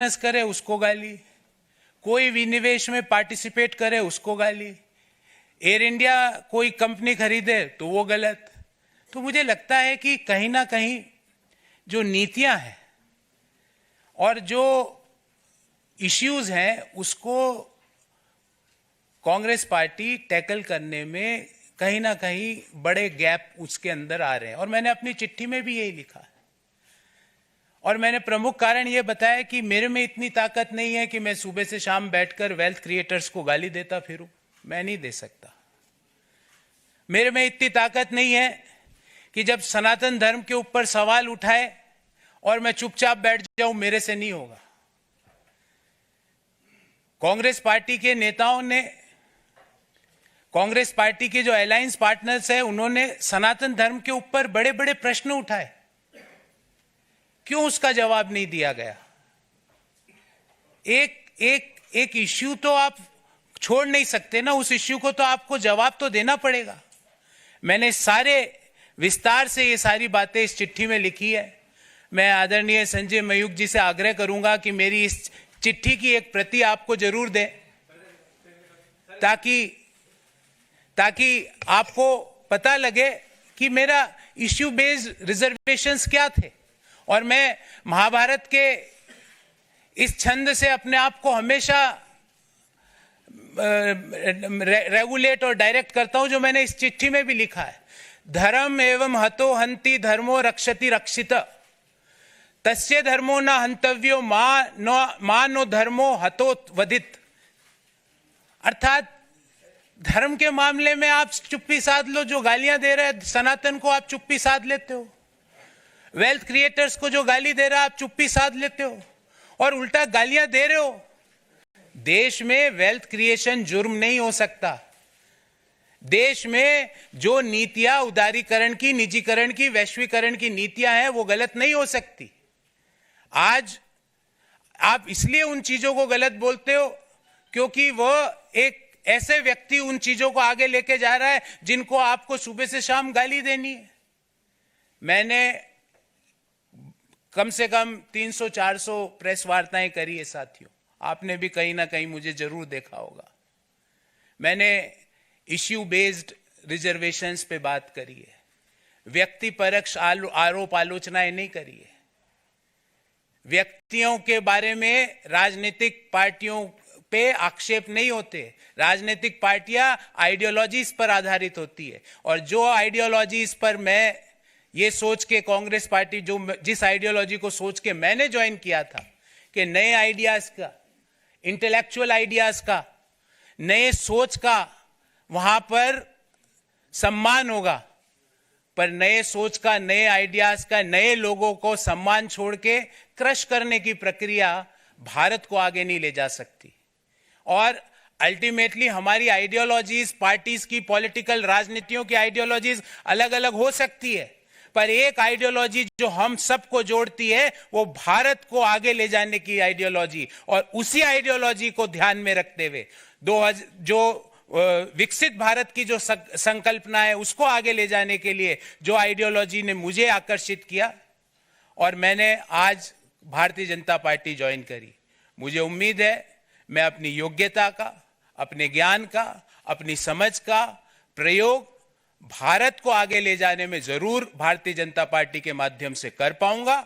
Business करे उसको गाली, कोई विनिवेश में पार्टिसिपेट करे उसको गाली, एयर इंडिया कोई कंपनी खरीदे तो वो गलत। तो मुझे लगता है कि कहीं ना कहीं जो नीतियां हैं और जो इश्यूज हैं उसको कांग्रेस पार्टी टैकल करने में कहीं ना कहीं बड़े गैप उसके अंदर आ रहे हैं। और मैंने अपनी चिट्ठी में भी यही लिखा है। और मैंने प्रमुख कारण यह बताया कि मेरे में इतनी ताकत नहीं है कि मैं सुबह से शाम बैठकर वेल्थ क्रिएटर्स को गाली देता फिरूं, मैं नहीं दे सकता। मेरे में इतनी ताकत नहीं है कि जब सनातन धर्म के ऊपर सवाल उठाए और मैं चुपचाप बैठ जाऊं, मेरे से नहीं होगा। कांग्रेस पार्टी के नेताओं ने, कांग्रेस पार्टी के जो अलायंस पार्टनर्स हैं, उन्होंने सनातन धर्म के ऊपर बड़े बड़े प्रश्न उठाए, क्यों उसका जवाब नहीं दिया गया? एक इश्यू तो आप छोड़ नहीं सकते ना, उस इश्यू को तो आपको जवाब तो देना पड़ेगा। मैंने सारे विस्तार से ये सारी बातें इस चिट्ठी में लिखी है। मैं आदरणीय संजय मयूख जी से आग्रह करूंगा कि मेरी इस चिट्ठी की एक प्रति आपको जरूर दें, ताकि आपको पता लगे कि मेरा इश्यू बेस्ड रिजर्वेशंस क्या थे। और मैं महाभारत के इस छंद से अपने आप को हमेशा रेगुलेट और डायरेक्ट करता हूं, जो मैंने इस चिट्ठी में भी लिखा है। धर्म एवं हतो हंति धर्मो रक्षति रक्षित, तस्य धर्मो न हंतव्यो मा नो धर्मो हतो वधित। अर्थात धर्म के मामले में आप चुप्पी साध लो, जो गालियां दे रहे हैं सनातन को आप चुप्पी साध लेते हो, वेल्थ क्रिएटर्स को जो गाली दे रहा है आप चुप्पी साध लेते हो, और उल्टा गालियां दे रहे हो। देश में वेल्थ क्रिएशन जुर्म नहीं हो सकता। देश में जो नीतियां उदारीकरण की, निजीकरण की, वैश्वीकरण की नीतियां हैं, वो गलत नहीं हो सकती। आज आप इसलिए उन चीजों को गलत बोलते हो क्योंकि वो एक ऐसे व्यक्ति उन चीजों को आगे लेके जा रहा है जिनको आपको सुबह से शाम गाली देनी है। मैंने कम से कम 300-400 प्रेस वार्ताएं करी है साथियों, आपने भी कहीं ना कहीं मुझे जरूर देखा होगा। मैंने इश्यू बेस्ड रिजर्वेशंस पे बात करी है, व्यक्ति परक्ष आरोप आलोचनाएं नहीं करी है। व्यक्तियों के बारे में राजनीतिक पार्टियों पे आक्षेप नहीं होते। राजनीतिक पार्टियां आइडियोलॉजीज पर आधारित होती है, और जो आइडियोलॉजीज पर मैं ये सोच के कांग्रेस पार्टी, जिस आइडियोलॉजी को सोच के मैंने ज्वाइन किया था कि नए आइडियाज का, इंटेलेक्चुअल आइडियाज का, नए सोच का वहां पर सम्मान होगा, पर नए सोच का, नए आइडियाज का, नए लोगों को सम्मान छोड़ के क्रश करने की प्रक्रिया भारत को आगे नहीं ले जा सकती। और अल्टीमेटली हमारी आइडियोलॉजीज, पार्टीज की, पॉलिटिकल राजनीतियों की आइडियोलॉजीज अलग अलग हो सकती है, पर एक आइडियोलॉजी जो हम सबको जोड़ती है वो भारत को आगे ले जाने की आइडियोलॉजी, और उसी आइडियोलॉजी को ध्यान में रखते हुए जो विकसित भारत की जो संकल्पना है उसको आगे ले जाने के लिए जो आइडियोलॉजी ने मुझे आकर्षित किया, और मैंने आज भारतीय जनता पार्टी ज्वाइन करी। मुझे उम्मीद है मैं अपनी योग्यता का, अपने ज्ञान का, अपनी समझ का प्रयोग भारत को आगे ले जाने में जरूर भारतीय जनता पार्टी के माध्यम से कर पाऊंगा।